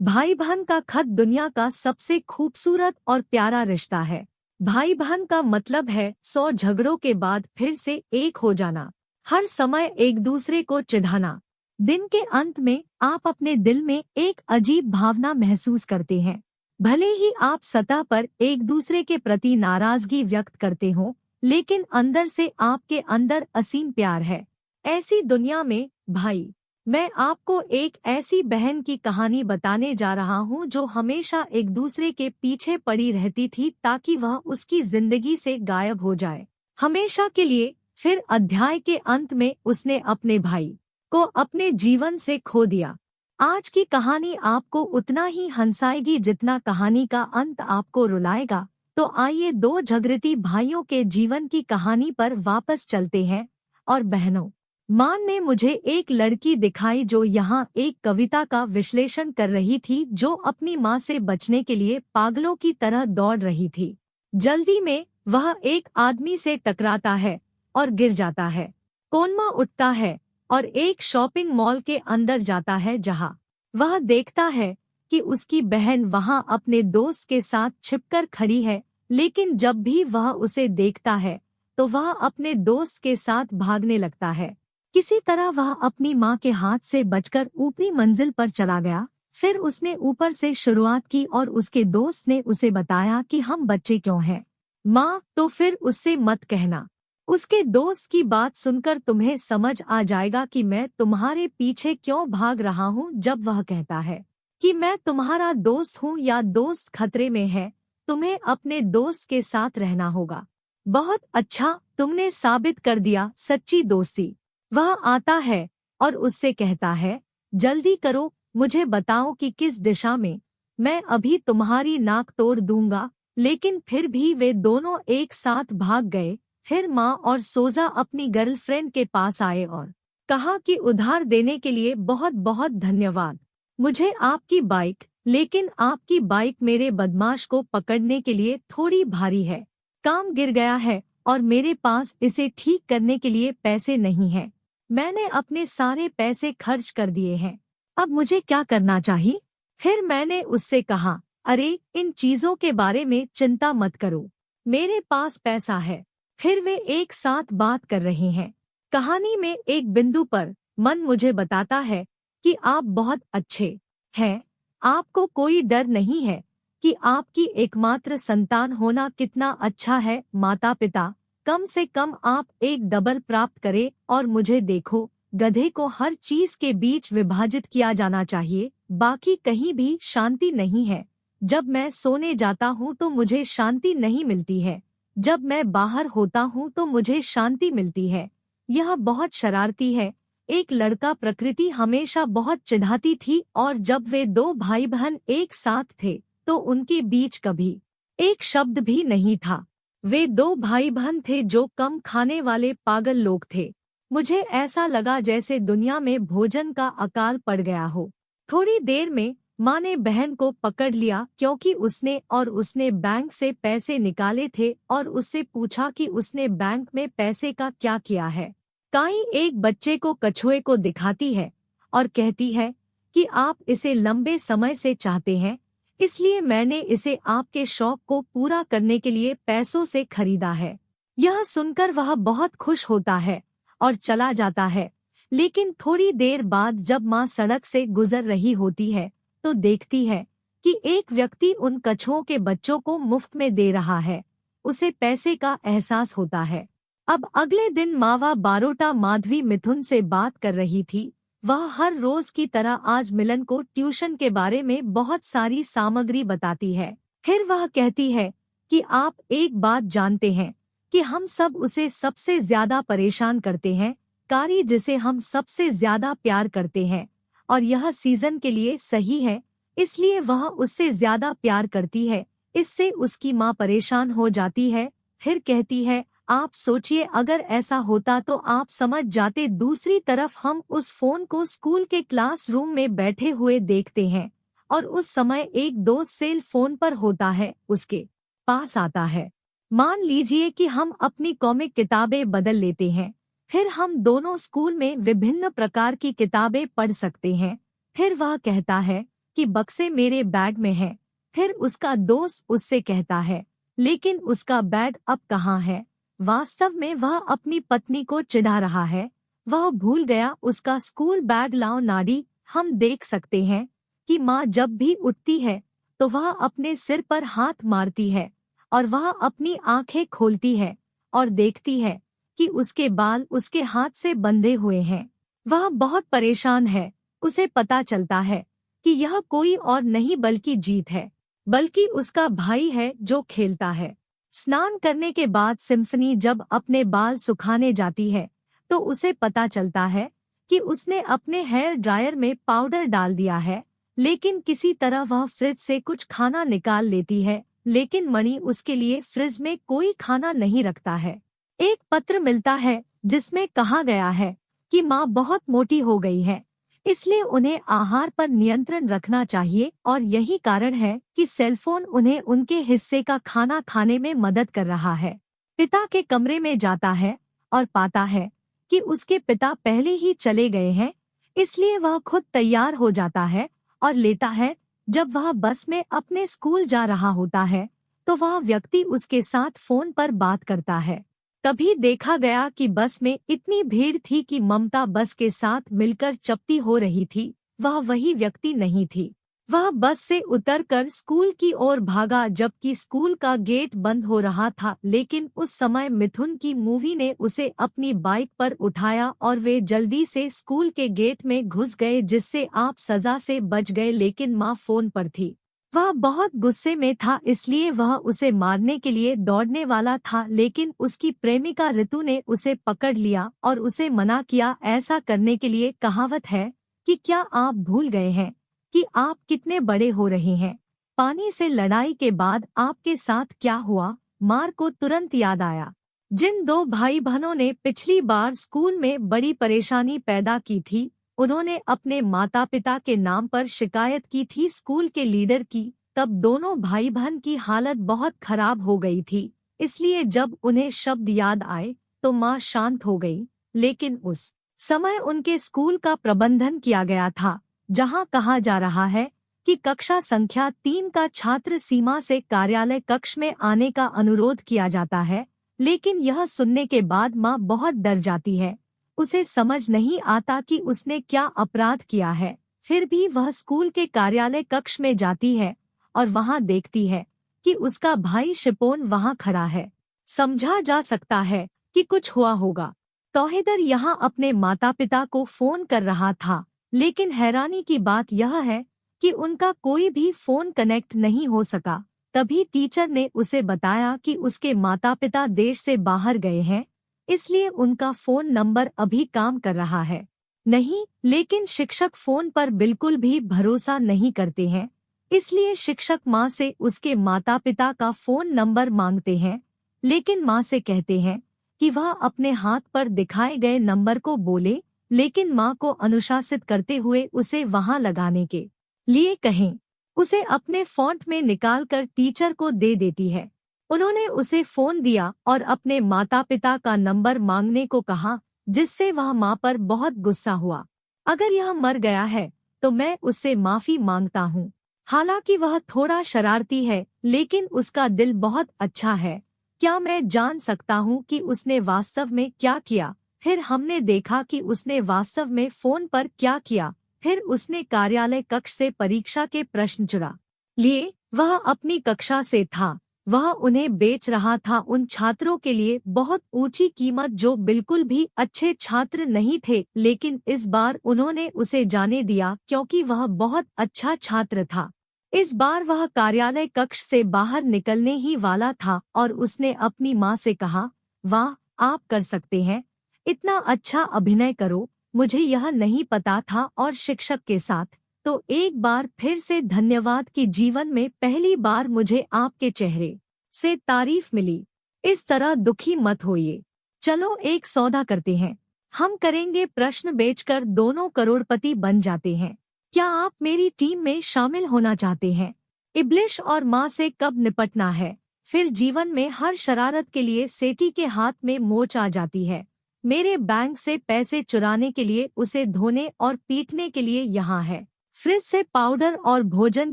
भाई बहन का खत दुनिया का सबसे खूबसूरत और प्यारा रिश्ता है। भाई बहन का मतलब है 100 झगड़ों के बाद फिर से एक हो जाना, हर समय एक दूसरे को चिढ़ाना। दिन के अंत में आप अपने दिल में एक अजीब भावना महसूस करते हैं। भले ही आप सतह पर एक दूसरे के प्रति नाराजगी व्यक्त करते हो, लेकिन अंदर से आपके अंदर असीम प्यार है। ऐसी दुनिया में भाई, मैं आपको एक ऐसी बहन की कहानी बताने जा रहा हूँ जो हमेशा एक दूसरे के पीछे पड़ी रहती थी ताकि वह उसकी जिंदगी से गायब हो जाए, हमेशा के लिए। फिर अध्याय के अंत में उसने अपने भाई को अपने जीवन से खो दिया। आज की कहानी आपको उतना ही हंसाएगी जितना कहानी का अंत आपको रुलाएगा। तो आइए दो झगड़ती भाइयों के जीवन की कहानी पर वापस चलते हैं। और बहनों, मान ने मुझे एक लड़की दिखाई जो यहाँ एक कविता का विश्लेषण कर रही थी, जो अपनी माँ से बचने के लिए पागलों की तरह दौड़ रही थी। जल्दी में वह एक आदमी से टकराता है और गिर जाता है। कोनमा उठता है और एक शॉपिंग मॉल के अंदर जाता है, जहाँ वह देखता है कि उसकी बहन वहाँ अपने दोस्त के साथ छिपकर खड़ी है। लेकिन जब भी वह उसे देखता है तो वह अपने दोस्त के साथ भागने लगता है। किसी तरह वह अपनी माँ के हाथ से बचकर ऊपरी मंजिल पर चला गया। फिर उसने ऊपर से शुरुआत की और उसके दोस्त ने उसे बताया कि हम बच्चे क्यों हैं माँ, तो फिर उससे मत कहना। उसके दोस्त की बात सुनकर तुम्हें समझ आ जाएगा कि मैं तुम्हारे पीछे क्यों भाग रहा हूँ। जब वह कहता है कि मैं तुम्हारा दोस्त हूँ या दोस्त खतरे में है, तुम्हें अपने दोस्त के साथ रहना होगा। बहुत अच्छा, तुमने साबित कर दिया सच्ची दोस्ती। वह आता है और उससे कहता है, जल्दी करो, मुझे बताओ कि किस दिशा में, मैं अभी तुम्हारी नाक तोड़ दूंगा। लेकिन फिर भी वे दोनों एक साथ भाग गए। फिर माँ और सोजा अपनी गर्लफ्रेंड के पास आए और कहा कि उधार देने के लिए बहुत बहुत धन्यवाद। मुझे आपकी बाइक, लेकिन आपकी बाइक मेरे बदमाश को पकड़ने के लिए थोड़ी भारी है। काम गिर गया है और मेरे पास इसे ठीक करने के लिए पैसे नहीं हैं। मैंने अपने सारे पैसे खर्च कर दिए हैं। अब मुझे क्या करना चाहिए? फिर मैंने उससे कहा, अरे इन चीजों के बारे में चिंता मत करो, मेरे पास पैसा है। फिर वे एक साथ बात कर रहे हैं। कहानी में एक बिंदु पर मन मुझे बताता है कि आप बहुत अच्छे हैं। आपको कोई डर नहीं है कि आपकी एकमात्र संतान होना कितना अच्छा है। माता पिता, कम से कम आप एक डबल प्राप्त करें। और मुझे देखो, गधे को हर चीज के बीच विभाजित किया जाना चाहिए, बाकी कहीं भी शांति नहीं है। जब मैं सोने जाता हूँ तो मुझे शांति नहीं मिलती है, जब मैं बाहर होता हूँ तो मुझे शांति मिलती है। यह बहुत शरारती है। एक लड़का प्रकृति हमेशा बहुत चिढ़ाती थी और जब वे दो भाई बहन एक साथ थे तो उनके बीच कभी एक शब्द भी नहीं था। वे दो भाई बहन थे जो कम खाने वाले पागल लोग थे। मुझे ऐसा लगा जैसे दुनिया में भोजन का अकाल पड़ गया हो। थोड़ी देर में माँ ने बहन को पकड़ लिया क्योंकि उसने बैंक से पैसे निकाले थे और उससे पूछा कि उसने बैंक में पैसे का क्या किया है। काई एक बच्चे को कछुए को दिखाती है और कहती है कि आप इसे लंबे समय से चाहते हैं, इसलिए मैंने इसे आपके शौक को पूरा करने के लिए पैसों से खरीदा है। यह सुनकर वह बहुत खुश होता है और चला जाता है। लेकिन थोड़ी देर बाद जब माँ सड़क से गुजर रही होती है तो देखती है कि एक व्यक्ति उन कछुओं के बच्चों को मुफ्त में दे रहा है। उसे पैसे का एहसास होता है। अब अगले दिन मावा बारोटा माधवी मिथुन से बात कर रही थी। वह हर रोज की तरह आज मिलन को ट्यूशन के बारे में बहुत सारी सामग्री बताती है। फिर वह कहती है कि आप एक बात जानते हैं कि हम सब उसे सबसे ज्यादा परेशान करते हैं, कारी जिसे हम सबसे ज्यादा प्यार करते हैं, और यह सीजन के लिए सही है, इसलिए वह उससे ज्यादा प्यार करती है। इससे उसकी माँ परेशान हो जाती है। फिर कहती है, आप सोचिए अगर ऐसा होता तो आप समझ जाते। दूसरी तरफ हम उस फोन को स्कूल के क्लासरूम में बैठे हुए देखते हैं और उस समय एक दोस्त सेल फोन पर होता है, उसके पास आता है। मान लीजिए कि हम अपनी कॉमिक किताबें बदल लेते हैं, फिर हम दोनों स्कूल में विभिन्न प्रकार की किताबें पढ़ सकते हैं। फिर वह कहता है कि बक्से मेरे बैग में है। फिर उसका दोस्त उससे कहता है, लेकिन उसका बैग अब कहाँ है? वास्तव में वह अपनी पत्नी को चिढ़ा रहा है। वह भूल गया उसका स्कूल बैग लाओ नाडी। हम देख सकते हैं कि माँ जब भी उठती है तो वह अपने सिर पर हाथ मारती है और वह अपनी आंखें खोलती है और देखती है कि उसके बाल उसके हाथ से बंधे हुए हैं। वह बहुत परेशान है। उसे पता चलता है कि यह कोई और नहीं बल्कि जीत है, बल्कि उसका भाई है जो खेलता है। स्नान करने के बाद सिम्फनी जब अपने बाल सुखाने जाती है तो उसे पता चलता है कि उसने अपने हेयर ड्रायर में पाउडर डाल दिया है, लेकिन किसी तरह वह फ्रिज से कुछ खाना निकाल लेती है। लेकिन मणि उसके लिए फ्रिज में कोई खाना नहीं रखता है। एक पत्र मिलता है जिसमें कहा गया है कि माँ बहुत मोटी हो गई है, इसलिए उन्हें आहार पर नियंत्रण रखना चाहिए और यही कारण है कि सेलफोन उन्हें उनके हिस्से का खाना खाने में मदद कर रहा है। पिता के कमरे में जाता है और पाता है कि उसके पिता पहले ही चले गए हैं, इसलिए वह खुद तैयार हो जाता है और लेता है। जब वह बस में अपने स्कूल जा रहा होता है तो वह व्यक्ति उसके साथ फोन पर बात करता है। तभी देखा गया कि बस में इतनी भीड़ थी कि ममता बस के साथ मिलकर चपटी हो रही थी। वह वही व्यक्ति नहीं थी। वह बस से उतरकर स्कूल की ओर भागा जबकि स्कूल का गेट बंद हो रहा था, लेकिन उस समय मिथुन की मूवी ने उसे अपनी बाइक पर उठाया और वे जल्दी से स्कूल के गेट में घुस गए, जिससे आप सजा से बच गए। लेकिन माँ फोन पर थी। वह बहुत गुस्से में था, इसलिए वह उसे मारने के लिए दौड़ने वाला था, लेकिन उसकी प्रेमिका ऋतु ने उसे पकड़ लिया और उसे मना किया। ऐसा करने के लिए कहावत है कि क्या आप भूल गए हैं कि आप कितने बड़े हो रहे हैं? पानी से लड़ाई के बाद आपके साथ क्या हुआ? मार को तुरंत याद आया। जिन दो भाई बहनों ने पिछली बार स्कूल में बड़ी परेशानी पैदा की थी, उन्होंने अपने माता पिता के नाम पर शिकायत की थी स्कूल के लीडर की। तब दोनों भाई बहन की हालत बहुत खराब हो गई थी, इसलिए जब उन्हें शब्द याद आए तो माँ शांत हो गई। लेकिन उस समय उनके स्कूल का प्रबंधन किया गया था, जहां कहा जा रहा है कि कक्षा संख्या 3 का छात्र सीमा से कार्यालय कक्ष में आने का अनुरोध किया जाता है। लेकिन यह सुनने के बाद माँ बहुत डर जाती है। उसे समझ नहीं आता कि उसने क्या अपराध किया है। फिर भी वह स्कूल के कार्यालय कक्ष में जाती है और वहां देखती है कि उसका भाई शिपोन वहां खड़ा है। समझा जा सकता है कि कुछ हुआ होगा। तौहीदर यहाँ अपने माता पिता को फोन कर रहा था, लेकिन हैरानी की बात यह है कि उनका कोई भी फोन कनेक्ट नहीं हो सका। तभी टीचर ने उसे बताया कि उसके माता पिता देश से बाहर गए हैं, इसलिए उनका फोन नंबर अभी काम कर रहा है नहीं। लेकिन शिक्षक फोन पर बिल्कुल भी भरोसा नहीं करते हैं, इसलिए शिक्षक माँ से उसके माता पिता का फोन नंबर मांगते हैं, लेकिन माँ से कहते हैं कि वह अपने हाथ पर दिखाए गए नंबर को बोले, लेकिन माँ को अनुशासित करते हुए उसे वहां लगाने के लिए कहें। उसे अपने फ़ॉन्ट में निकालकर टीचर को दे देती है। उन्होंने उसे फोन दिया और अपने माता पिता का नंबर मांगने को कहा, जिससे वह माँ पर बहुत गुस्सा हुआ। अगर यह मर गया है तो मैं उससे माफी मांगता हूँ। हालांकि वह थोड़ा शरारती है, लेकिन उसका दिल बहुत अच्छा है। क्या मैं जान सकता हूँ कि उसने वास्तव में क्या किया? फिर हमने देखा कि उसने वास्तव में फोन पर क्या किया। फिर उसने कार्यालय कक्ष से परीक्षा के प्रश्न चुरा लिए। वह अपनी कक्षा से था। वह उन्हें बेच रहा था उन छात्रों के लिए बहुत ऊंची कीमत जो बिल्कुल भी अच्छे छात्र नहीं थे, लेकिन इस बार उन्होंने उसे जाने दिया क्योंकि वह बहुत अच्छा छात्र था। इस बार वह कार्यालय कक्ष से बाहर निकलने ही वाला था और उसने अपनी माँ से कहा, वाह, आप कर सकते हैं, इतना अच्छा अभिनय करो, मुझे यह नहीं पता था। और शिक्षक के साथ तो एक बार फिर से धन्यवाद कि जीवन में पहली बार मुझे आपके चेहरे से तारीफ मिली। इस तरह दुखी मत होइए। चलो एक सौदा करते हैं। हम करेंगे प्रश्न बेचकर दोनों करोड़पति बन जाते हैं। क्या आप मेरी टीम में शामिल होना चाहते हैं? इब्लिश और माँ से कब निपटना है? फिर जीवन में हर शरारत के लिए सेठी के हाथ में मोच आ जाती है। मेरे बैंक से पैसे चुराने के लिए उसे धोने और पीटने के लिए यहाँ है। फ्रिज से पाउडर और भोजन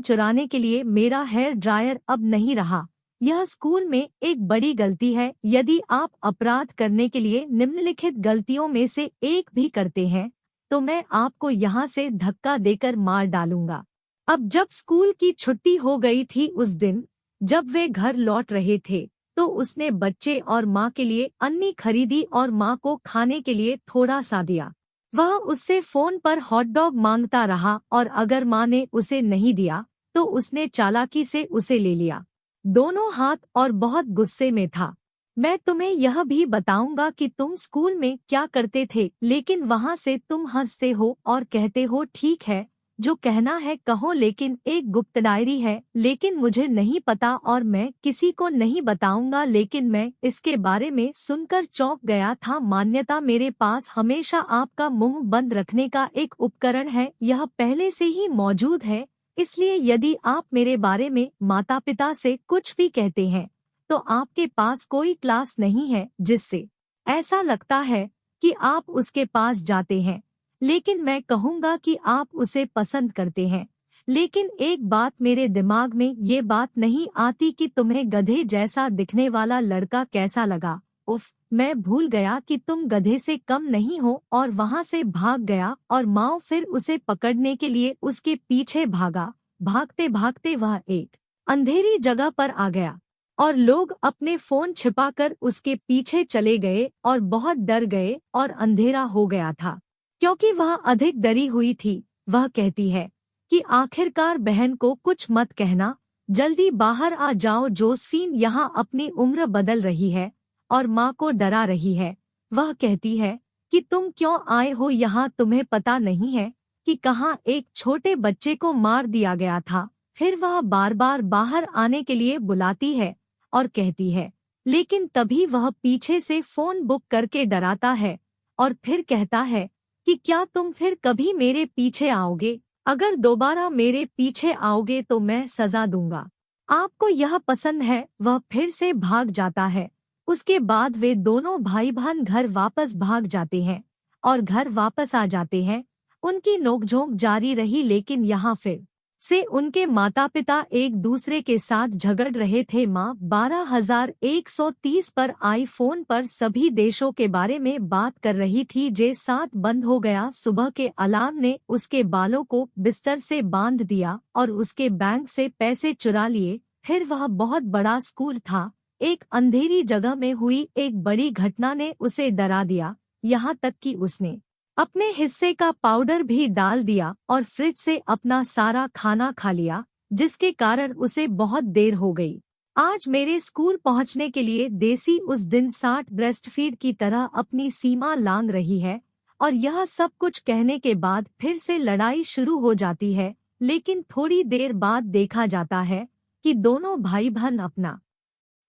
चुराने के लिए मेरा हेयर ड्रायर अब नहीं रहा। यह स्कूल में एक बड़ी गलती है। यदि आप अपराध करने के लिए निम्नलिखित गलतियों में से एक भी करते हैं तो मैं आपको यहाँ से धक्का देकर मार डालूंगा। अब जब स्कूल की छुट्टी हो गई थी उस दिन जब वे घर लौट रहे थे तो उसने बच्चे और माँ के लिए अन्नी खरीदी और माँ को खाने के लिए थोड़ा सा दिया। वह उससे फोन पर हॉट डॉग मांगता रहा और अगर माँ ने उसे नहीं दिया तो उसने चालाकी से उसे ले लिया, दोनों हाथ, और बहुत गुस्से में था। मैं तुम्हें यह भी बताऊंगा कि तुम स्कूल में क्या करते थे, लेकिन वहाँ से तुम हंसते हो और कहते हो ठीक है जो कहना है कहो, लेकिन एक गुप्त डायरी है, लेकिन मुझे नहीं पता और मैं किसी को नहीं बताऊंगा। लेकिन मैं इसके बारे में सुनकर चौंक गया था। मान्यता मेरे पास हमेशा आपका मुंह बंद रखने का एक उपकरण है, यह पहले से ही मौजूद है, इसलिए यदि आप मेरे बारे में माता पिता से कुछ भी कहते हैं तो आपके पास कोई क्लास नहीं है जिससे ऐसा लगता है कि आप उसके पास जाते हैं, लेकिन मैं कहूँगा कि आप उसे पसंद करते हैं। लेकिन एक बात मेरे दिमाग में ये बात नहीं आती कि तुम्हें गधे जैसा दिखने वाला लड़का कैसा लगा। उफ, मैं भूल गया कि तुम गधे से कम नहीं हो, और वहाँ से भाग गया और माओ फिर उसे पकड़ने के लिए उसके पीछे भागा। भागते भागते वह एक अंधेरी जगह पर आ गया और लोग अपने फोन छिपाकर उसके पीछे चले गए और बहुत डर गए और अंधेरा हो गया था क्योंकि वह अधिक डरी हुई थी। वह कहती है कि आखिरकार बहन को कुछ मत कहना, जल्दी बाहर आ जाओ, जोसेफीन यहाँ अपनी उम्र बदल रही है और माँ को डरा रही है। वह कहती है कि तुम क्यों आए हो यहाँ, तुम्हें पता नहीं है कि कहाँ एक छोटे बच्चे को मार दिया गया था। फिर वह बार बार बाहर आने के लिए बुलाती है और कहती है, लेकिन तभी वह पीछे से फोन बुक करके डराता है और फिर कहता है कि क्या तुम फिर कभी मेरे पीछे आओगे? अगर दोबारा मेरे पीछे आओगे तो मैं सजा दूंगा। आपको यह पसंद है? वह फिर से भाग जाता है। उसके बाद वे दोनों भाई बहन घर वापस भाग जाते हैं और घर वापस आ जाते हैं। उनकी नोकझोंक जारी रही, लेकिन यहाँ फिर से उनके माता पिता एक दूसरे के साथ झगड़ रहे थे। माँ 12,130 पर आईफोन पर सभी देशों के बारे में बात कर रही थी। J7 बंद हो गया। सुबह के अलार्म ने उसके बालों को बिस्तर से बांध दिया और उसके बैंक से पैसे चुरा लिए। फिर वह बहुत बड़ा स्कूल था। एक अंधेरी जगह में हुई एक बड़ी घटना ने उसे डरा दिया, यहाँ तक कि उसने अपने हिस्से का पाउडर भी डाल दिया और फ्रिज से अपना सारा खाना खा लिया, जिसके कारण उसे बहुत देर हो गई। आज मेरे स्कूल पहुंचने के लिए देसी उस दिन 60 ब्रेस्टफीड की तरह अपनी सीमा लांघ रही है और यह सब कुछ कहने के बाद फिर से लड़ाई शुरू हो जाती है। लेकिन थोड़ी देर बाद देखा जाता है कि दोनों भाई बहन अपना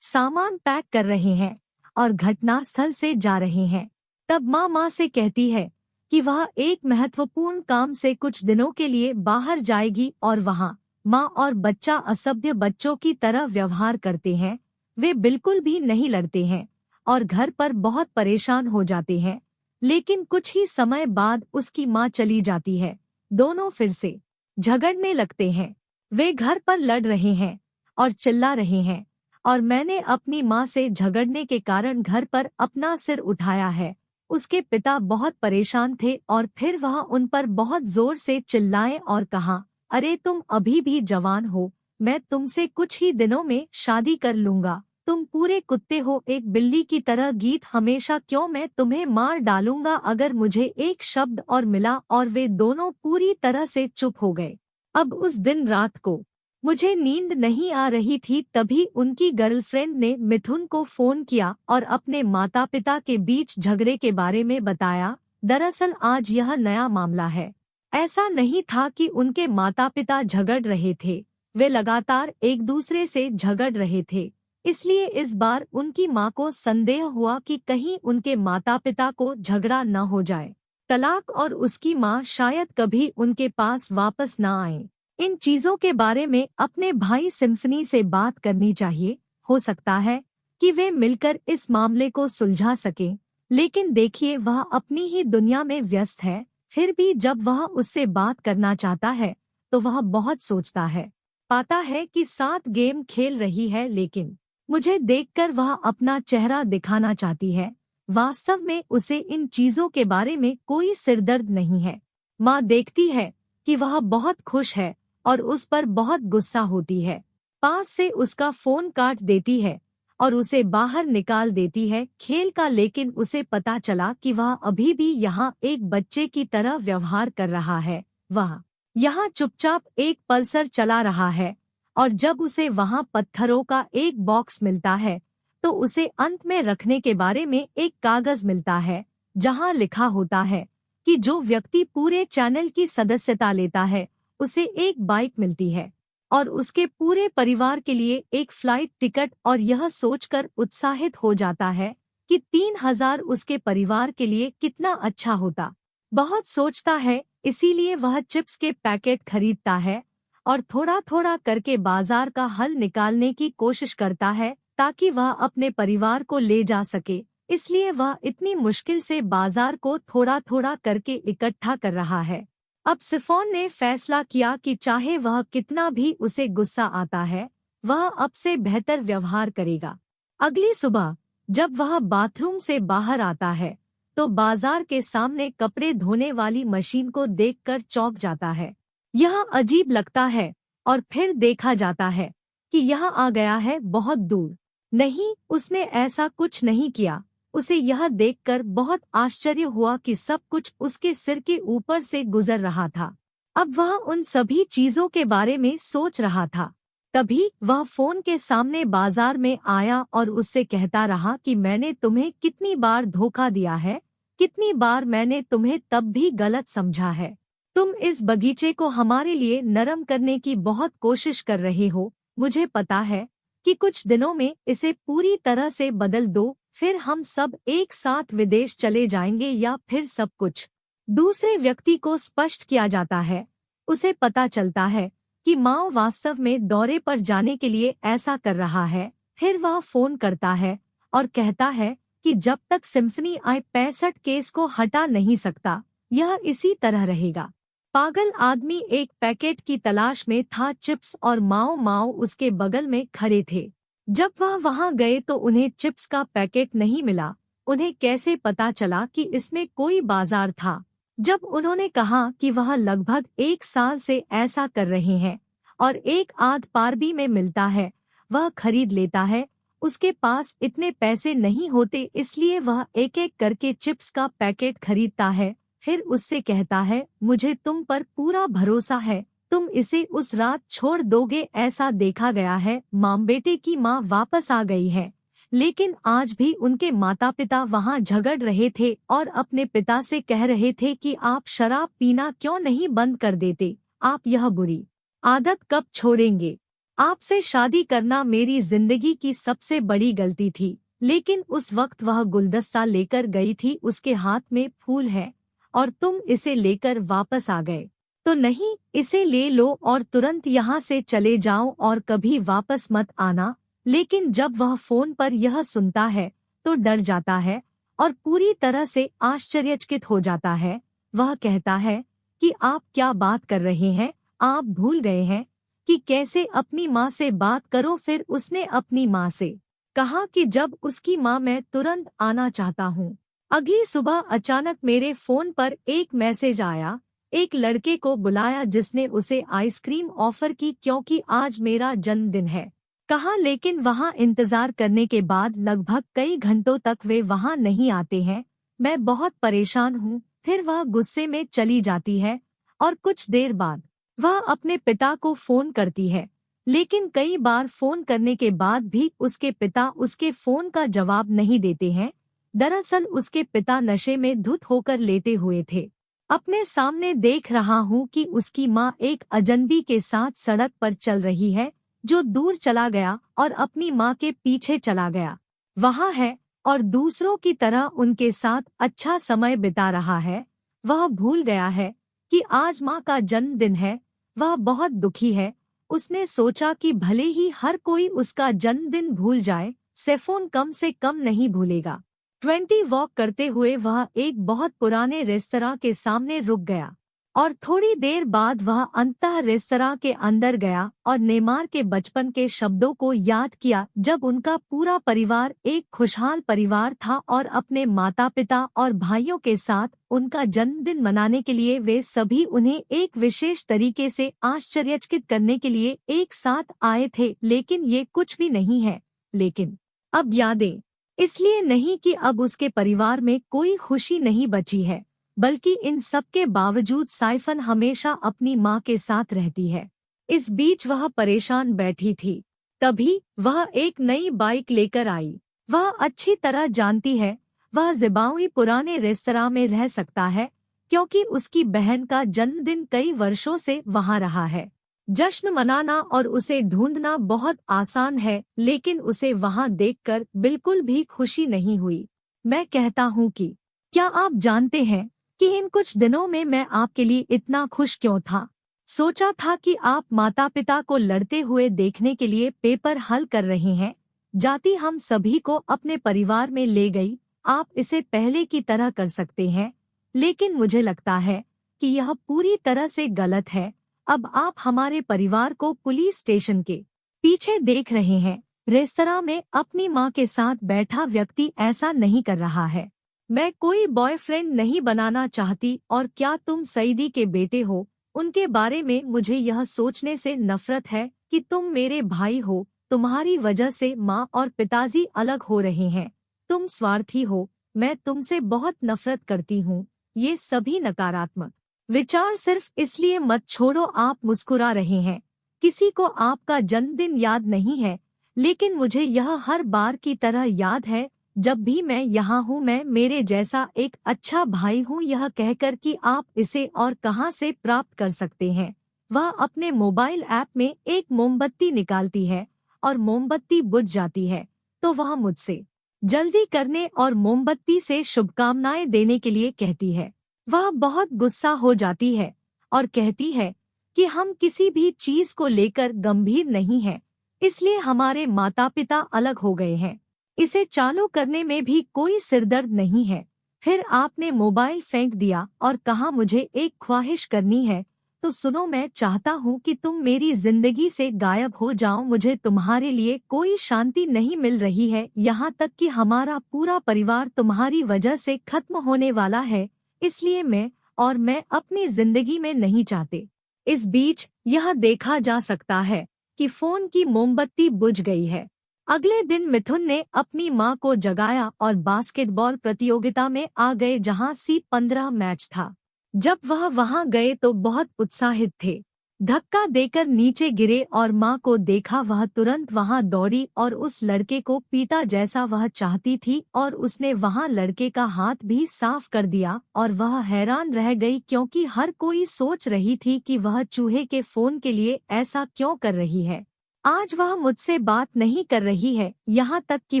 सामान पैक कर रहे हैं और घटनास्थल से जा रहे हैं। तब माँ से कहती है कि वह एक महत्वपूर्ण काम से कुछ दिनों के लिए बाहर जाएगी और वहाँ माँ और बच्चा असभ्य बच्चों की तरह व्यवहार करते हैं। वे बिल्कुल भी नहीं लड़ते हैं और घर पर बहुत परेशान हो जाते हैं। लेकिन कुछ ही समय बाद उसकी माँ चली जाती है। दोनों फिर से झगड़ने लगते हैं। वे घर पर लड़ रहे हैं और चिल्ला रहे हैं और मैंने अपनी माँ से झगड़ने के कारण घर पर अपना सिर उठाया है। उसके पिता बहुत परेशान थे और फिर वह उन पर बहुत जोर से चिल्लाए और कहा, अरे तुम अभी भी जवान हो, मैं तुमसे कुछ ही दिनों में शादी कर लूंगा। तुम पूरे कुत्ते हो, एक बिल्ली की तरह गीत हमेशा क्यों, मैं तुम्हें मार डालूंगा अगर मुझे एक शब्द और मिला। और वे दोनों पूरी तरह से चुप हो गए। अब उस दिन रात को मुझे नींद नहीं आ रही थी। तभी उनकी गर्लफ्रेंड ने मिथुन को फोन किया और अपने माता पिता के बीच झगड़े के बारे में बताया। दरअसल आज यह नया मामला है। ऐसा नहीं था कि उनके माता पिता झगड़ रहे थे, वे लगातार एक दूसरे से झगड़ रहे थे। इसलिए इस बार उनकी माँ को संदेह हुआ कि कहीं उनके माता पिता को झगड़ा न हो जाए। तलाक और उसकी माँ शायद कभी उनके पास वापस न आए। इन चीजों के बारे में अपने भाई सिम्फनी से बात करनी चाहिए। हो सकता है कि वे मिलकर इस मामले को सुलझा सकें, लेकिन देखिए वह अपनी ही दुनिया में व्यस्त है। फिर भी जब वह उससे बात करना चाहता है तो वह बहुत सोचता है। पाता है कि साथ गेम खेल रही है, लेकिन मुझे देखकर वह अपना चेहरा दिखाना चाहती है। वास्तव में उसे इन चीजों के बारे में कोई सिरदर्द नहीं है। माँ देखती है कि वह बहुत खुश है और उस पर बहुत गुस्सा होती है। पास से उसका फोन काट देती है और उसे बाहर निकाल देती है खेल का, लेकिन उसे पता चला कि वह अभी भी यहाँ एक बच्चे की तरह व्यवहार कर रहा है। वह यहाँ चुपचाप एक पल्सर चला रहा है और जब उसे वहाँ पत्थरों का एक बॉक्स मिलता है तो उसे अंत में रखने के बारे में एक कागज मिलता है जहाँ लिखा होता है कि जो व्यक्ति पूरे चैनल की सदस्यता लेता है उसे एक बाइक मिलती है और उसके पूरे परिवार के लिए एक फ्लाइट टिकट, और यह सोचकर उत्साहित हो जाता है कि 3000 उसके परिवार के लिए कितना अच्छा होता। बहुत सोचता है, इसीलिए वह चिप्स के पैकेट खरीदता है और थोड़ा थोड़ा करके बाजार का हल निकालने की कोशिश करता है ताकि वह अपने परिवार को ले जा सके। इसलिए वह इतनी मुश्किल से बाजार को थोड़ा थोड़ा करके इकट्ठा कर रहा है। अब सिफोन ने फैसला किया कि चाहे वह कितना भी उसे गुस्सा आता है, वह अब से बेहतर व्यवहार करेगा। अगली सुबह जब वह बाथरूम से बाहर आता है तो बाजार के सामने कपड़े धोने वाली मशीन को देखकर चौंक जाता है। यह अजीब लगता है और फिर देखा जाता है कि यह आ गया है बहुत दूर। नहीं, उसने ऐसा कुछ नहीं किया। उसे यह देखकर बहुत आश्चर्य हुआ कि सब कुछ उसके सिर के ऊपर से गुजर रहा था। अब वह उन सभी चीजों के बारे में सोच रहा था। तभी वह फोन के सामने बाजार में आया और उससे कहता रहा कि मैंने तुम्हें कितनी बार धोखा दिया है, कितनी बार मैंने तुम्हें तब भी गलत समझा है। तुम इस बगीचे को हमारे लिए नरम करने की बहुत कोशिश कर रहे हो। मुझे पता है कि कुछ दिनों में इसे पूरी तरह से बदल दो, फिर हम सब एक साथ विदेश चले जाएंगे या फिर सब कुछ। दूसरे व्यक्ति को स्पष्ट किया जाता है। उसे पता चलता है कि माओ वास्तव में दौरे पर जाने के लिए ऐसा कर रहा है। फिर वह फोन करता है और कहता है कि जब तक सिम्फनी I-65 केस को हटा नहीं सकता, यह इसी तरह रहेगा। पागल आदमी एक पैकेट की तलाश में था। चिप्स और माओ माओ उसके बगल में खड़े थे। जब वह वहां गए तो उन्हें चिप्स का पैकेट नहीं मिला। उन्हें कैसे पता चला कि इसमें कोई बाजार था? जब उन्होंने कहा कि वह लगभग 1 साल से ऐसा कर रहे हैं और एक आध पारबी में मिलता है, वह खरीद लेता है। उसके पास इतने पैसे नहीं होते, इसलिए वह एक एक करके चिप्स का पैकेट खरीदता है। फिर उससे कहता है, मुझे तुम पर पूरा भरोसा है, तुम इसे उस रात छोड़ दोगे। ऐसा देखा गया है माँ बेटे की माँ वापस आ गई है, लेकिन आज भी उनके माता पिता वहाँ झगड़ रहे थे और अपने पिता से कह रहे थे कि आप शराब पीना क्यों नहीं बंद कर देते, आप यह बुरी आदत कब छोड़ेंगे? आपसे शादी करना मेरी जिंदगी की सबसे बड़ी गलती थी। लेकिन उस वक्त वह गुलदस्ता लेकर गई थी, उसके हाथ में फूल है और तुम इसे लेकर वापस आ गए। तो नहीं, इसे ले लो और तुरंत यहाँ से चले जाओ और कभी वापस मत आना। लेकिन जब वह फोन पर यह सुनता है तो डर जाता है और पूरी तरह से आश्चर्यचकित हो जाता है। वह कहता है कि आप क्या बात कर रहे हैं? आप भूल गए हैं कि कैसे अपनी माँ से बात करो। फिर उसने अपनी माँ से कहा कि जब उसकी माँ, मैं तुरंत आना चाहता हूँ। अगली सुबह अचानक मेरे फोन पर एक मैसेज आया। एक लड़के को बुलाया जिसने उसे आइसक्रीम ऑफर की क्योंकि आज मेरा जन्मदिन है। कहा, लेकिन वहाँ इंतजार करने के बाद लगभग कई घंटों तक वे वहाँ नहीं आते हैं। मैं बहुत परेशान हूँ। फिर वह गुस्से में चली जाती है और कुछ देर बाद वह अपने पिता को फोन करती है, लेकिन कई बार फोन करने के बाद भी उसके पिता उसके फोन का जवाब नहीं देते हैं। दरअसल उसके पिता नशे में धुत होकर लेटे हुए थे। अपने सामने देख रहा हूँ कि उसकी माँ एक अजनबी के साथ सड़क पर चल रही है, जो दूर चला गया और अपनी माँ के पीछे चला गया। वहाँ है और दूसरों की तरह उनके साथ अच्छा समय बिता रहा है। वह भूल गया है कि आज माँ का जन्मदिन है। वह बहुत दुखी है। उसने सोचा कि भले ही हर कोई उसका जन्मदिन भूल जाए, सेफोन कम से कम नहीं भूलेगा। 20 वॉक करते हुए वह एक बहुत पुराने रेस्तरां के सामने रुक गया और थोड़ी देर बाद वह अंततः रेस्तरां के अंदर गया और नेमार के बचपन के शब्दों को याद किया, जब उनका पूरा परिवार एक खुशहाल परिवार था और अपने माता पिता और भाइयों के साथ उनका जन्मदिन मनाने के लिए वे सभी उन्हें एक विशेष तरीके से आश्चर्यचकित करने के लिए एक साथ आए थे। लेकिन ये कुछ भी नहीं है। लेकिन अब यादें, इसलिए नहीं कि अब उसके परिवार में कोई खुशी नहीं बची है, बल्कि इन सब के बावजूद साइफन हमेशा अपनी माँ के साथ रहती है। इस बीच वह परेशान बैठी थी। तभी वह एक नई बाइक लेकर आई। वह अच्छी तरह जानती है वह ज़िम्बाब्वे पुराने रेस्तरां में रह सकता है, क्योंकि उसकी बहन का जन्मदिन कई वर्षों से वहाँ रहा है। जश्न मनाना और उसे ढूंढना बहुत आसान है, लेकिन उसे वहाँ देखकर बिल्कुल भी खुशी नहीं हुई। मैं कहता हूँ कि क्या आप जानते हैं कि इन कुछ दिनों में मैं आपके लिए इतना खुश क्यों था? सोचा था कि आप माता पिता को लड़ते हुए देखने के लिए पेपर हल कर रहे हैं। जाती हम सभी को अपने परिवार में ले गई। आप इसे पहले की तरह कर सकते हैं, लेकिन मुझे लगता है कि यह पूरी तरह से गलत है। अब आप हमारे परिवार को पुलिस स्टेशन के पीछे देख रहे हैं। रेस्तरां में अपनी माँ के साथ बैठा व्यक्ति ऐसा नहीं कर रहा है। मैं कोई बॉयफ्रेंड नहीं बनाना चाहती, और क्या तुम सईदी के बेटे हो? उनके बारे में मुझे यह सोचने से नफरत है कि तुम मेरे भाई हो। तुम्हारी वजह से माँ और पिताजी अलग हो रहे हैं। तुम स्वार्थी हो। मैं तुमसे बहुत नफरत करती हूँ। ये सभी नकारात्मक विचार सिर्फ इसलिए मत छोड़ो। आप मुस्कुरा रहे हैं। किसी को आपका जन्मदिन याद नहीं है, लेकिन मुझे यह हर बार की तरह याद है जब भी मैं यहाँ हूँ। मैं मेरे जैसा एक अच्छा भाई हूँ, यह कहकर कि आप इसे और कहाँ से प्राप्त कर सकते हैं। वह अपने मोबाइल ऐप में एक मोमबत्ती निकालती है और मोमबत्ती बुझ जाती है, तो वह मुझसे जल्दी करने और मोमबत्ती से शुभकामनाएं देने के लिए कहती है। वह बहुत गुस्सा हो जाती है और कहती है कि हम किसी भी चीज को लेकर गंभीर नहीं हैं, इसलिए हमारे माता पिता अलग हो गए हैं। इसे चालू करने में भी कोई सिरदर्द नहीं है। फिर आपने मोबाइल फेंक दिया और कहा मुझे एक ख्वाहिश करनी है, तो सुनो, मैं चाहता हूँ कि तुम मेरी जिंदगी से गायब हो जाओ। मुझे तुम्हारे लिए कोई शांति नहीं मिल रही है, यहाँ तक कि हमारा पूरा परिवार तुम्हारी वजह से खत्म होने वाला है। इसलिए मैं अपनी जिंदगी में नहीं चाहते। इस बीच यह देखा जा सकता है कि फोन की मोमबत्ती बुझ गई है। अगले दिन मिथुन ने अपनी मां को जगाया और बास्केटबॉल प्रतियोगिता में आ गए, जहां C15 मैच था। जब वह वहां गए तो बहुत उत्साहित थे। धक्का देकर नीचे गिरे और मां को देखा। वह तुरंत वहां दौड़ी और उस लड़के को पीटा जैसा वह चाहती थी, और उसने वहां लड़के का हाथ भी साफ कर दिया। और वह हैरान रह गई, क्योंकि हर कोई सोच रही थी कि वह चूहे के फोन के लिए ऐसा क्यों कर रही है। आज वह मुझसे बात नहीं कर रही है, यहाँ तक कि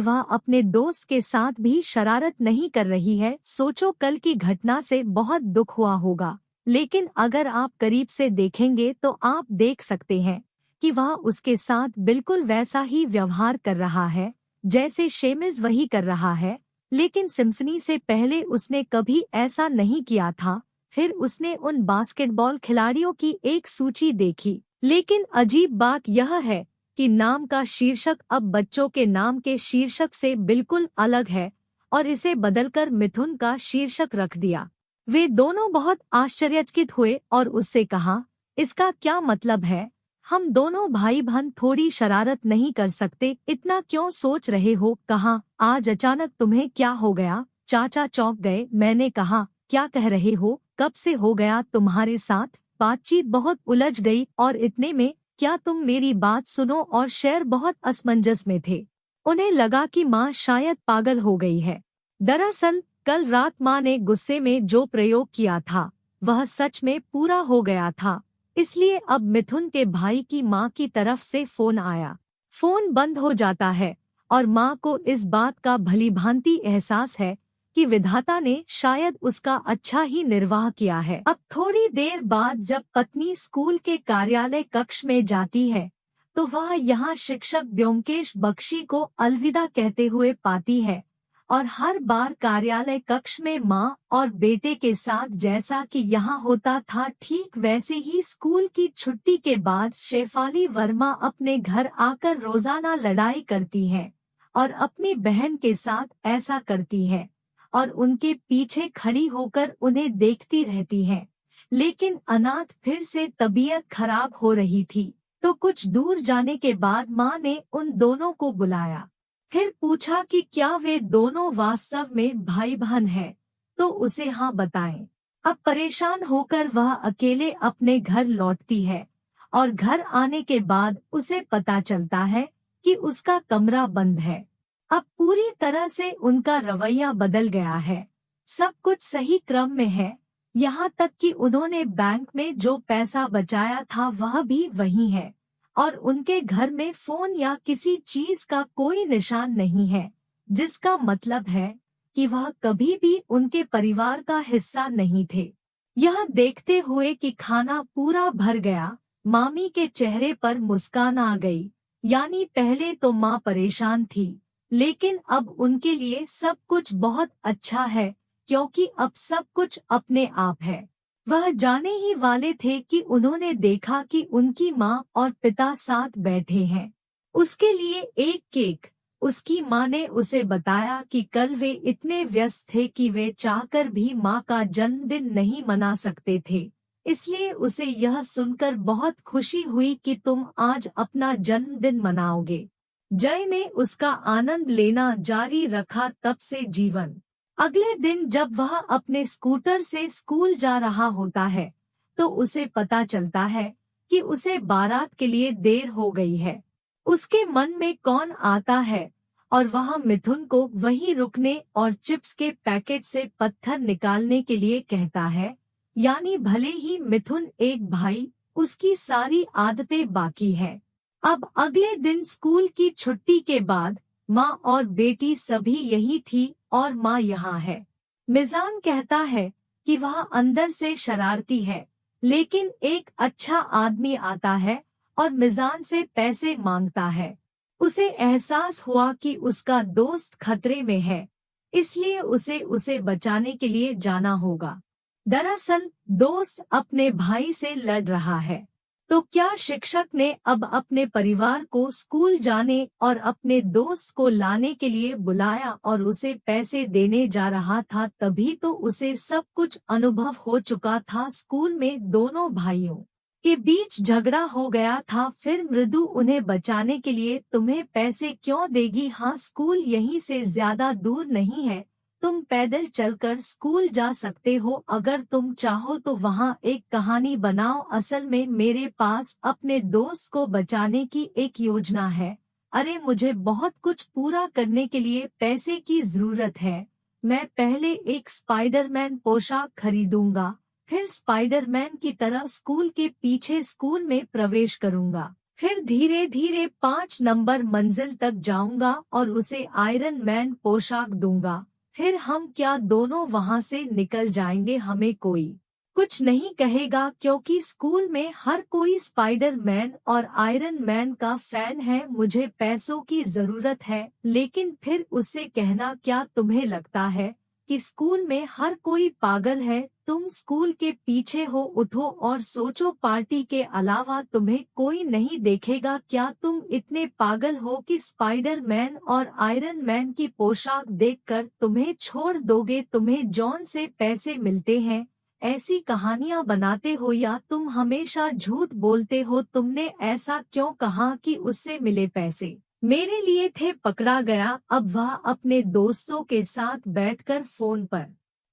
वह अपने दोस्त के साथ भी शरारत नहीं कर रही है। सोचो, कल की घटना से बहुत दुख हुआ होगा, लेकिन अगर आप करीब से देखेंगे तो आप देख सकते हैं कि वह उसके साथ बिल्कुल वैसा ही व्यवहार कर रहा है जैसे शेमिज वही कर रहा है। लेकिन सिम्फनी से पहले उसने कभी ऐसा नहीं किया था। फिर उसने उन बास्केटबॉल खिलाड़ियों की एक सूची देखी, लेकिन अजीब बात यह है कि नाम का शीर्षक अब बच्चों के नाम के शीर्षक से बिल्कुल अलग है, और इसे बदलकर मिथुन का शीर्षक रख दिया। वे दोनों बहुत आश्चर्यचकित हुए और उससे कहा, इसका क्या मतलब है? हम दोनों भाई बहन थोड़ी शरारत नहीं कर सकते? इतना क्यों सोच रहे हो? कहा, आज अचानक तुम्हें क्या हो गया? चाचा चौंक गए। मैंने कहा, क्या कह रहे हो? कब से हो गया तुम्हारे साथ? बातचीत बहुत उलझ गई, और इतने में क्या तुम मेरी बात सुनो। और शेर बहुत असमंजस में थे। उन्हें लगा कि माँ शायद पागल हो गई है। दरअसल कल रात माँ ने गुस्से में जो प्रयोग किया था वह सच में पूरा हो गया था। इसलिए अब मिथुन के भाई की माँ की तरफ से फोन आया। फोन बंद हो जाता है और माँ को इस बात का भलीभांति एहसास है कि विधाता ने शायद उसका अच्छा ही निर्वाह किया है। अब थोड़ी देर बाद जब पत्नी स्कूल के कार्यालय कक्ष में जाती है तो वह यहाँ शिक्षक ब्योमकेश बख्शी को अलविदा कहते हुए पाती है, और हर बार कार्यालय कक्ष में माँ और बेटे के साथ जैसा कि यहाँ होता था, ठीक वैसे ही स्कूल की छुट्टी के बाद शेफाली वर्मा अपने घर आकर रोजाना लड़ाई करती है और अपनी बहन के साथ ऐसा करती है और उनके पीछे खड़ी होकर उन्हें देखती रहती है। लेकिन अनाथ फिर से तबीयत खराब हो रही थी, तो कुछ दूर जाने के बाद माँ ने उन दोनों को बुलाया। फिर पूछा कि क्या वे दोनों वास्तव में भाई बहन हैं, तो उसे हाँ बताएं। अब परेशान होकर वह अकेले अपने घर लौटती है और घर आने के बाद उसे पता चलता है कि उसका कमरा बंद है। अब पूरी तरह से उनका रवैया बदल गया है। सब कुछ सही क्रम में है, यहाँ तक कि उन्होंने बैंक में जो पैसा बचाया था वह भी वही है और उनके घर में फोन या किसी चीज का कोई निशान नहीं है, जिसका मतलब है कि वह कभी भी उनके परिवार का हिस्सा नहीं थे। यह देखते हुए कि खाना पूरा भर गया, मामी के चेहरे पर मुस्कान आ गई। यानी पहले तो माँ परेशान थी, लेकिन अब उनके लिए सब कुछ बहुत अच्छा है, क्योंकि अब सब कुछ अपने आप है। वह जाने ही वाले थे कि उन्होंने देखा कि उनकी माँ और पिता साथ बैठे हैं। उसके लिए एक केक। उसकी माँ ने उसे बताया कि कल वे इतने व्यस्त थे कि वे चाहकर भी माँ का जन्मदिन नहीं मना सकते थे, इसलिए उसे यह सुनकर बहुत खुशी हुई कि तुम आज अपना जन्मदिन मनाओगे। जय ने उसका आनंद लेना जारी रखा तब से जीवन। अगले दिन जब वह अपने स्कूटर से स्कूल जा रहा होता है, तो उसे पता चलता है कि उसे बारात के लिए देर हो गई है। उसके मन में कौन आता है और वह मिथुन को वहीं रुकने और चिप्स के पैकेट से पत्थर निकालने के लिए कहता है। यानी भले ही मिथुन एक भाई, उसकी सारी आदतें बाकी है। अब अगले दिन स्कूल की छुट्टी के बाद माँ और बेटी सभी यही थी और माँ यहाँ है। मिजान कहता है कि वह अंदर से शरारती है, लेकिन एक अच्छा आदमी आता है और मिजान से पैसे मांगता है। उसे एहसास हुआ कि उसका दोस्त खतरे में है, इसलिए उसे बचाने के लिए जाना होगा। दरअसल दोस्त अपने भाई से लड़ रहा है। तो क्या शिक्षक ने अब अपने परिवार को स्कूल जाने और अपने दोस्त को लाने के लिए बुलाया और उसे पैसे देने जा रहा था, तभी तो उसे सब कुछ अनुभव हो चुका था। स्कूल में दोनों भाइयों के बीच झगड़ा हो गया था। फिर मृदु उन्हें बचाने के लिए तुम्हें पैसे क्यों देगी? हाँ, स्कूल यहीं से ज्यादा दूर नहीं है, तुम पैदल चलकर स्कूल जा सकते हो अगर तुम चाहो तो। वहाँ एक कहानी बनाओ। असल में मेरे पास अपने दोस्त को बचाने की एक योजना है। अरे मुझे बहुत कुछ पूरा करने के लिए पैसे की जरूरत है। मैं पहले एक स्पाइडरमैन पोशाक खरीदूंगा, फिर स्पाइडरमैन की तरह स्कूल के पीछे स्कूल में प्रवेश करूंगा, फिर धीरे धीरे 5 नंबर मंजिल तक जाऊंगा और उसे आयरन मैन पोशाक दूंगा। फिर हम क्या दोनों वहाँ से निकल जाएंगे, हमें कोई कुछ नहीं कहेगा, क्योंकि स्कूल में हर कोई स्पाइडरमैन और आयरन मैन का फैन है। मुझे पैसों की जरूरत है, लेकिन फिर उससे कहना क्या तुम्हें लगता है कि स्कूल में हर कोई पागल है? तुम स्कूल के पीछे हो, उठो और सोचो, पार्टी के अलावा तुम्हें कोई नहीं देखेगा। क्या तुम इतने पागल हो कि स्पाइडरमैन और आयरन मैन की पोशाक देखकर तुम्हें छोड़ दोगे? तुम्हें जॉन से पैसे मिलते हैं, ऐसी कहानियां बनाते हो, या तुम हमेशा झूठ बोलते हो? तुमने ऐसा क्यों कहा कि उससे मिले पैसे मेरे लिए थे? पकड़ा गया। अब वह अपने दोस्तों के साथ बैठकर फोन पर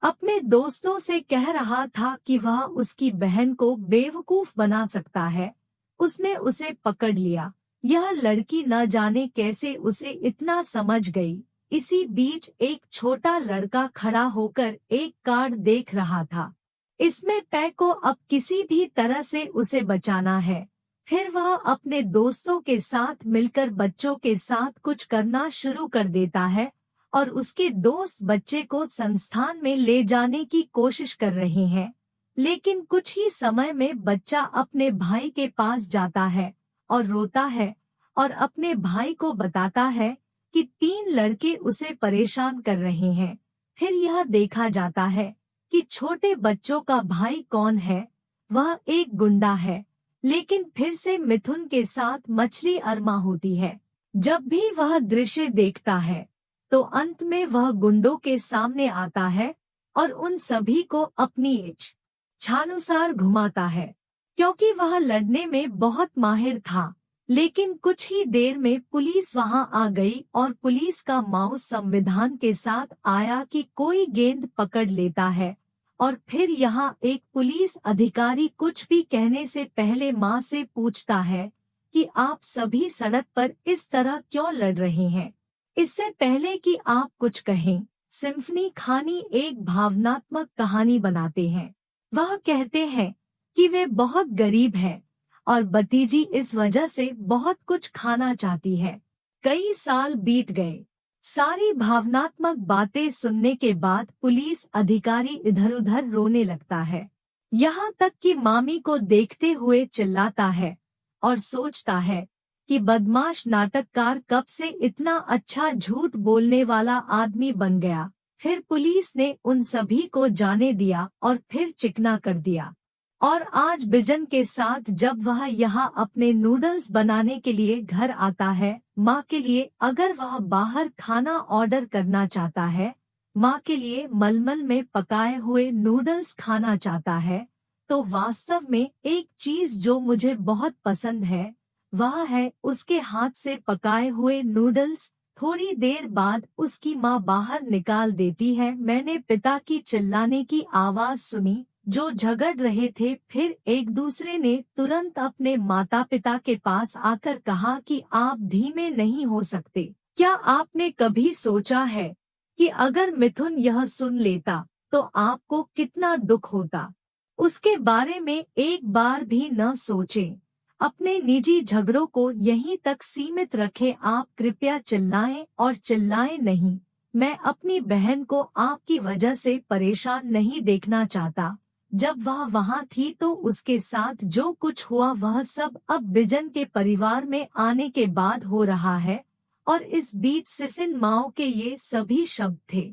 अपने दोस्तों से कह रहा था कि वह उसकी बहन को बेवकूफ बना सकता है। उसने उसे पकड़ लिया। यह लड़की न जाने कैसे उसे इतना समझ गई। इसी बीच एक छोटा लड़का खड़ा होकर एक कार्ड देख रहा था। इसमें तय को अब किसी भी तरह से उसे बचाना है। फिर वह अपने दोस्तों के साथ मिलकर बच्चों के साथ कुछ करना शुरू कर देता है और उसके दोस्त बच्चे को संस्थान में ले जाने की कोशिश कर रहे हैं। लेकिन कुछ ही समय में बच्चा अपने भाई के पास जाता है और रोता है और अपने भाई को बताता है कि 3 लड़के उसे परेशान कर रहे हैं। फिर यह देखा जाता है कि छोटे बच्चों का भाई कौन है, वह एक गुंडा है। लेकिन फिर से मिथुन के साथ मछली अरमा होती है। जब भी वह दृश्य देखता है तो अंत में वह गुंडों के सामने आता है और उन सभी को अपनी इच्छानुसार घुमाता है। क्योंकि वह लड़ने में बहुत माहिर था, लेकिन कुछ ही देर में पुलिस वहां आ गई और पुलिस का माउस संविधान के साथ आया कि कोई गेंद पकड़ लेता है। और फिर यहाँ एक पुलिस अधिकारी कुछ भी कहने से पहले माँ से पूछता है कि आप सभी सड़क पर इस तरह क्यों लड़ रहे हैं। इससे पहले कि आप कुछ कहें, सिम्फनी खानी एक भावनात्मक कहानी बनाते हैं। वह कहते हैं कि वे बहुत गरीब हैं और भतीजी इस वजह से बहुत कुछ खाना चाहती है। कई साल बीत गए। सारी भावनात्मक बातें सुनने के बाद पुलिस अधिकारी इधर-उधर रोने लगता है। यहाँ तक कि मामी को देखते हुए चिल्लाता है और सोचता है कि बदमाश नाटककार कब से इतना अच्छा झूठ बोलने वाला आदमी बन गया। फिर पुलिस ने उन सभी को जाने दिया और फिर चिकना कर दिया। और आज बिजन के साथ जब वह यहाँ अपने नूडल्स बनाने के लिए घर आता है, माँ के लिए अगर वह बाहर खाना ऑर्डर करना चाहता है, माँ के लिए मलमल में पकाए हुए नूडल्स खाना चाहता है, तो वास्तव में एक चीज जो मुझे बहुत पसंद है वह है उसके हाथ से पकाए हुए नूडल्स। थोड़ी देर बाद उसकी माँ बाहर निकाल देती है। मैंने पिता की चिल्लाने की आवाज सुनी जो झगड़ रहे थे। फिर एक दूसरे ने तुरंत अपने माता पिता के पास आकर कहा कि आप धीमे नहीं हो सकते। क्या आपने कभी सोचा है कि अगर मिथुन यह सुन लेता तो आपको कितना दुख होता? उसके बारे में एक बार भी न सोचें। अपने निजी झगड़ों को यहीं तक सीमित रखें। आप कृपया चिल्लाएं और चिल्लाएं नहीं। मैं अपनी बहन को आपकी वजह से परेशान नहीं देखना चाहता। जब वह वहाँ थी तो उसके साथ जो कुछ हुआ वह सब अब बिजन के परिवार में आने के बाद हो रहा है। और इस बीच सिफिन माओ के ये सभी शब्द थे।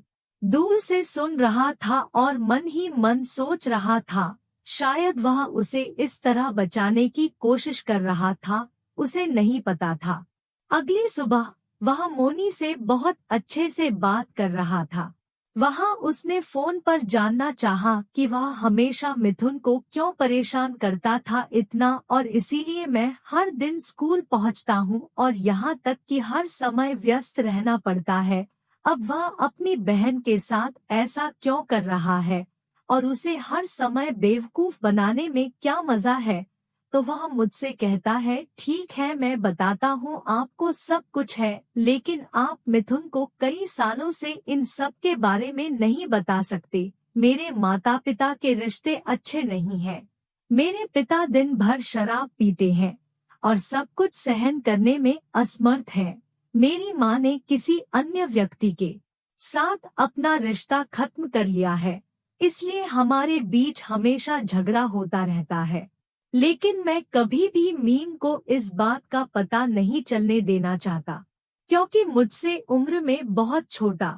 दूर से सुन रहा था और मन ही मन सोच रहा था, शायद वह उसे इस तरह बचाने की कोशिश कर रहा था। उसे नहीं पता था अगली सुबह वह मोनी से बहुत अच्छे से बात कर रहा था। वहाँ उसने फोन पर जानना चाहा कि वह हमेशा मिथुन को क्यों परेशान करता था इतना, और इसीलिए मैं हर दिन स्कूल पहुँचता हूँ और यहाँ तक कि हर समय व्यस्त रहना पड़ता है। अब वह अपनी बहन के साथ ऐसा क्यों कर रहा है और उसे हर समय बेवकूफ बनाने में क्या मजा है? तो वह मुझसे कहता है, ठीक है मैं बताता हूँ आपको सब कुछ है, लेकिन आप मिथुन को कई सालों से इन सब के बारे में नहीं बता सकते। मेरे माता पिता के रिश्ते अच्छे नहीं हैं। मेरे पिता दिन भर शराब पीते हैं और सब कुछ सहन करने में असमर्थ है। मेरी माँ ने किसी अन्य व्यक्ति के साथ अपना रिश्ता खत्म कर लिया है, इसलिए हमारे बीच हमेशा झगड़ा होता रहता है। लेकिन मैं कभी भी मीन को इस बात का पता नहीं चलने देना चाहता, क्योंकि मुझसे उम्र में बहुत छोटा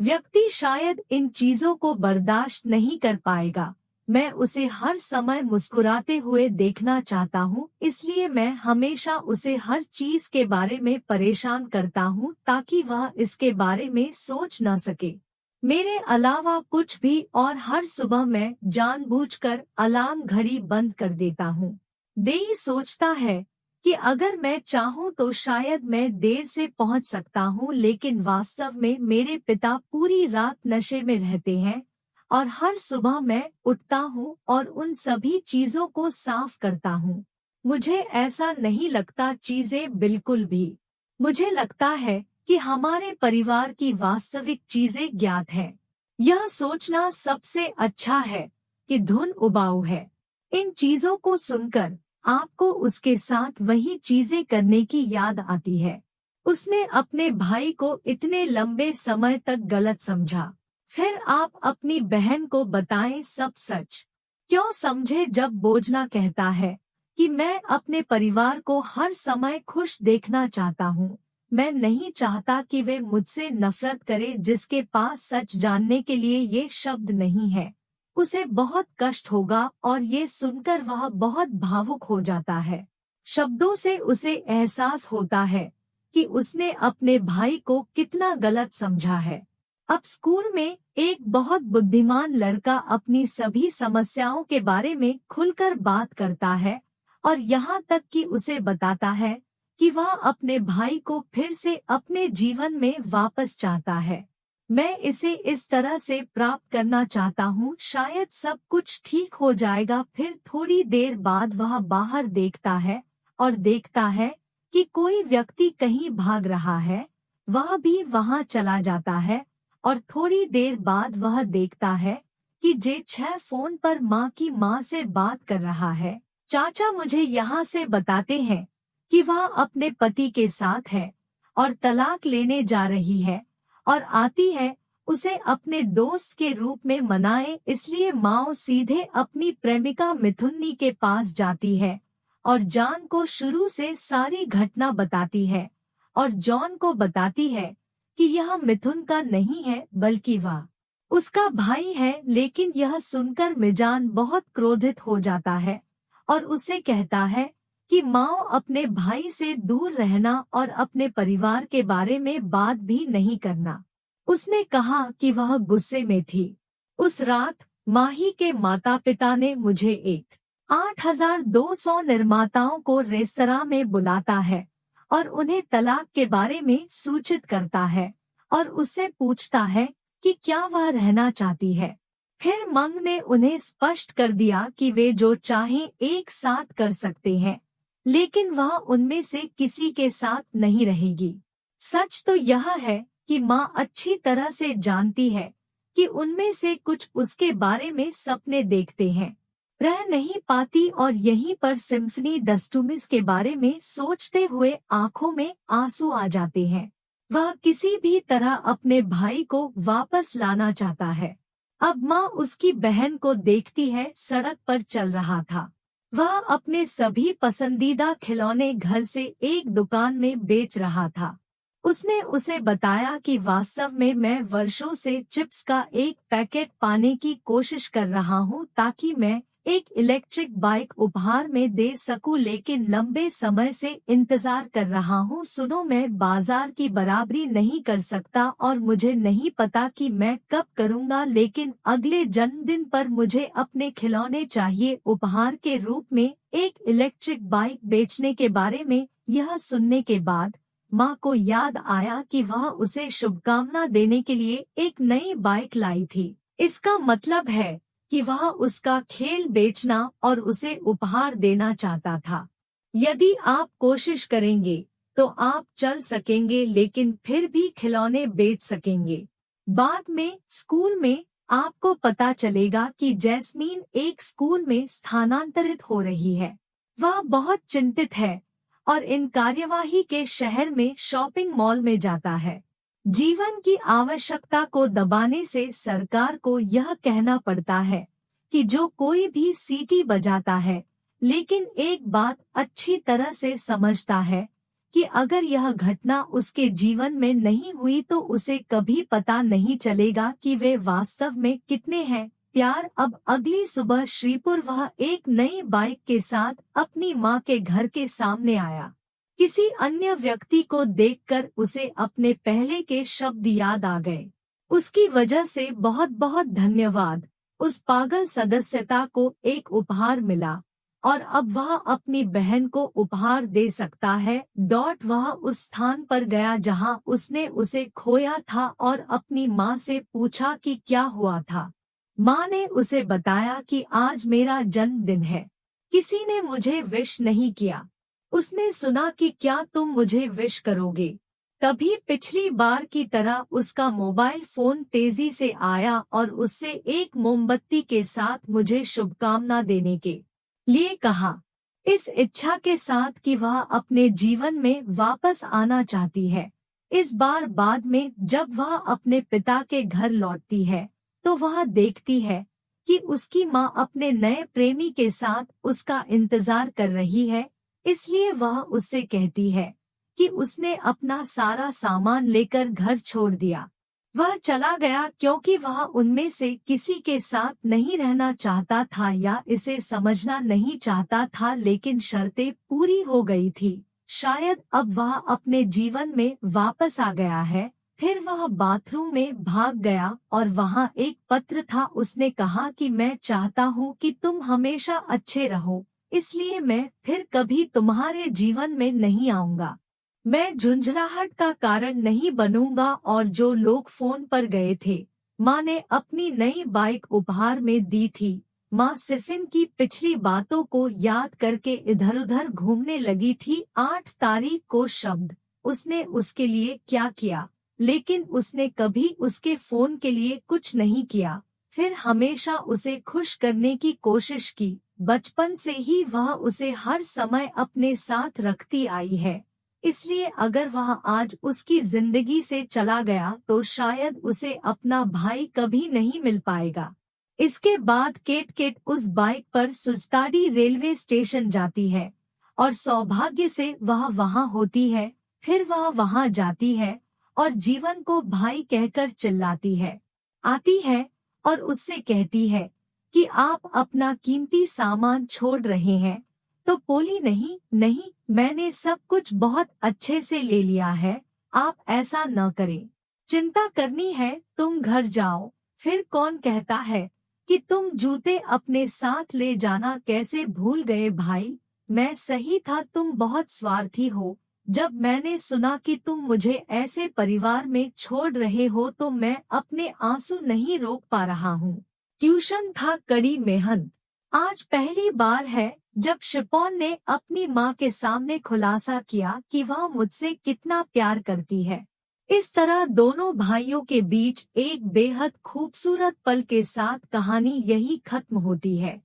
व्यक्ति शायद इन चीजों को बर्दाश्त नहीं कर पाएगा। मैं उसे हर समय मुस्कुराते हुए देखना चाहता हूँ, इसलिए मैं हमेशा उसे हर चीज के बारे में परेशान करता हूँ ताकि वह इसके बारे में सोच न सके मेरे अलावा कुछ भी। और हर सुबह मैं जानबूझकर अलार्म घड़ी बंद कर देता हूँ। देई सोचता है कि अगर मैं चाहूँ तो शायद मैं देर से पहुँच सकता हूँ, लेकिन वास्तव में मेरे पिता पूरी रात नशे में रहते हैं और हर सुबह मैं उठता हूँ और उन सभी चीजों को साफ करता हूँ। मुझे ऐसा नहीं लगता चीजें बिल्कुल भी। मुझे लगता है कि हमारे परिवार की वास्तविक चीजें ज्ञात हैं। यह सोचना सबसे अच्छा है कि धुन उबाऊ है। इन चीजों को सुनकर आपको उसके साथ वही चीजें करने की याद आती है। उसने अपने भाई को इतने लंबे समय तक गलत समझा। फिर आप अपनी बहन को बताएं सब सच। क्यों समझे जब बोझना कहता है कि मैं अपने परिवार को हर समय खुश देखना चाहता हूँ, मैं नहीं चाहता कि वे मुझसे नफरत करे जिसके पास सच जानने के लिए ये शब्द नहीं है। उसे बहुत कष्ट होगा और ये सुनकर वह बहुत भावुक हो जाता है। शब्दों से उसे एहसास होता है कि उसने अपने भाई को कितना गलत समझा है। अब स्कूल में एक बहुत बुद्धिमान लड़का अपनी सभी समस्याओं के बारे में खुलकर बात करता है और यहाँ तक कि उसे बताता है कि वह अपने भाई को फिर से अपने जीवन में वापस चाहता है। मैं इसे इस तरह से प्राप्त करना चाहता हूँ, शायद सब कुछ ठीक हो जाएगा। फिर थोड़ी देर बाद वह बाहर देखता है और देखता है कि कोई व्यक्ति कहीं भाग रहा है। वह भी वहां चला जाता है और थोड़ी देर बाद वह देखता है कि जे 6 फोन पर माँ से बात कर रहा है। चाचा मुझे यहाँ से बताते हैं कि वह अपने पति के साथ है और तलाक लेने जा रही है और आती है उसे अपने दोस्त के रूप में मनाए। इसलिए माँ सीधे अपनी प्रेमिका मिथुनी के पास जाती है और जॉन को शुरू से सारी घटना बताती है और जॉन को बताती है कि यह मिथुन का नहीं है बल्कि वह उसका भाई है। लेकिन यह सुनकर मिजान बहुत क्रोधित हो जाता है और उसे कहता है कि माँ अपने भाई से दूर रहना और अपने परिवार के बारे में बात भी नहीं करना। उसने कहा कि वह गुस्से में थी। उस रात माही के माता पिता ने मुझे एक 8200 निर्माताओं को रेस्तरां में बुलाता है और उन्हें तलाक के बारे में सूचित करता है और उससे पूछता है कि क्या वह रहना चाहती है। फिर मंग ने उन्हें स्पष्ट कर दिया कि वे जो चाहें एक साथ कर सकते हैं, लेकिन वह उनमें से किसी के साथ नहीं रहेगी। सच तो यह है कि माँ अच्छी तरह से जानती है कि उनमें से कुछ उसके बारे में सपने देखते हैं, रह नहीं पाती और यहीं पर सिम्फनी डस्टुमिस के बारे में सोचते हुए आंखों में आंसू आ जाते हैं। वह किसी भी तरह अपने भाई को वापस लाना चाहता है। अब माँ उसकी बहन को देखती है, सड़क पर चल रहा था। वह अपने सभी पसंदीदा खिलौने घर से एक दुकान में बेच रहा था। उसने उसे बताया कि वास्तव में मैं वर्षों से चिप्स का एक पैकेट पाने की कोशिश कर रहा हूँ ताकि मैं एक इलेक्ट्रिक बाइक उपहार में दे सकूं, लेकिन लंबे समय से इंतजार कर रहा हूँ। सुनो, मैं बाजार की बराबरी नहीं कर सकता और मुझे नहीं पता कि मैं कब करूँगा, लेकिन अगले जन्मदिन पर मुझे अपने खिलौने चाहिए उपहार के रूप में। एक इलेक्ट्रिक बाइक बेचने के बारे में यह सुनने के बाद माँ को याद आया कि वह उसे शुभकामना देने के लिए एक नई बाइक लाई थी। इसका मतलब है कि वह उसका खेल बेचना और उसे उपहार देना चाहता था। यदि आप कोशिश करेंगे तो आप चल सकेंगे, लेकिन फिर भी खिलौने बेच सकेंगे। बाद में स्कूल में आपको पता चलेगा कि जैस्मीन एक स्कूल में स्थानांतरित हो रही है। वह बहुत चिंतित है और इन कार्यवाही के शहर में शॉपिंग मॉल में जाता है। जीवन की आवश्यकता को दबाने से सरकार को यह कहना पड़ता है कि जो कोई भी सीटी बजाता है, लेकिन एक बात अच्छी तरह से समझता है कि अगर यह घटना उसके जीवन में नहीं हुई तो उसे कभी पता नहीं चलेगा कि वे वास्तव में कितने हैं। प्यार। अब अगली सुबह श्रीपुर वह एक नई बाइक के साथ अपनी माँ के घर के सामने आया। किसी अन्य व्यक्ति को देखकर उसे अपने पहले के शब्द याद आ गए। उसकी वजह से बहुत बहुत धन्यवाद। उस पागल सदस्यता को एक उपहार मिला और अब वह अपनी बहन को उपहार दे सकता है। वह उस स्थान पर गया जहां उसने उसे खोया था और अपनी माँ से पूछा कि क्या हुआ था। माँ ने उसे बताया कि आज मेरा जन्मदिन है, किसी ने मुझे विश नहीं किया। उसने सुना कि क्या तुम मुझे विश करोगे। तभी पिछली बार की तरह उसका मोबाइल फोन तेजी से आया और उससे एक मोमबत्ती के साथ मुझे शुभकामना देने के लिए कहा, इस इच्छा के साथ कि वह अपने जीवन में वापस आना चाहती है। इस बार बाद में जब वह अपने पिता के घर लौटती है तो वह देखती है कि उसकी माँ अपने नए प्रेमी के साथ उसका इंतजार कर रही है। इसलिए वह उससे कहती है कि उसने अपना सारा सामान लेकर घर छोड़ दिया। वह चला गया क्योंकि वह उनमें से किसी के साथ नहीं रहना चाहता था या इसे समझना नहीं चाहता था, लेकिन शर्तें पूरी हो गई थी। शायद अब वह अपने जीवन में वापस आ गया है। फिर वह बाथरूम में भाग गया और वहाँ एक पत्र था। उसने कहा कि मैं चाहता हूँ कि तुम हमेशा अच्छे रहो, इसलिए मैं फिर कभी तुम्हारे जीवन में नहीं आऊंगा। मैं झुंझलाहट का कारण नहीं बनूंगा। और जो लोग फोन पर गए थे, माँ ने अपनी नई बाइक उपहार में दी थी। माँ सिफिन की पिछली बातों को याद करके इधर उधर घूमने लगी थी। 8 तारीख को शब्द उसने उसके लिए क्या किया, लेकिन उसने कभी उसके फोन के लिए कुछ नहीं किया। फिर हमेशा उसे खुश करने की कोशिश की। बचपन से ही वह उसे हर समय अपने साथ रखती आई है, इसलिए अगर वह आज उसकी जिंदगी से चला गया तो शायद उसे अपना भाई कभी नहीं मिल पाएगा। इसके बाद केट केट उस बाइक पर सुजताडी रेलवे स्टेशन जाती है और सौभाग्य से वह वहां होती है। फिर वह वहां जाती है और जीवन को भाई कहकर चिल्लाती है, आती है और उससे कहती है कि आप अपना कीमती सामान छोड़ रहे हैं। तो पोली नहीं नहीं, मैंने सब कुछ बहुत अच्छे से ले लिया है, आप ऐसा न करें। चिंता करनी है तुम घर जाओ। फिर कौन कहता है कि तुम जूते अपने साथ ले जाना कैसे भूल गए भाई? मैं सही था, तुम बहुत स्वार्थी हो। जब मैंने सुना कि तुम मुझे ऐसे परिवार में छोड़ रहे हो तो मैं अपने आंसू नहीं रोक पा रहा हूँ। ट्यूशन था कड़ी मेहनत। आज पहली बार है जब शिपोन ने अपनी माँ के सामने खुलासा किया कि वह मुझसे कितना प्यार करती है। इस तरह दोनों भाइयों के बीच एक बेहद खूबसूरत पल के साथ कहानी यही खत्म होती है।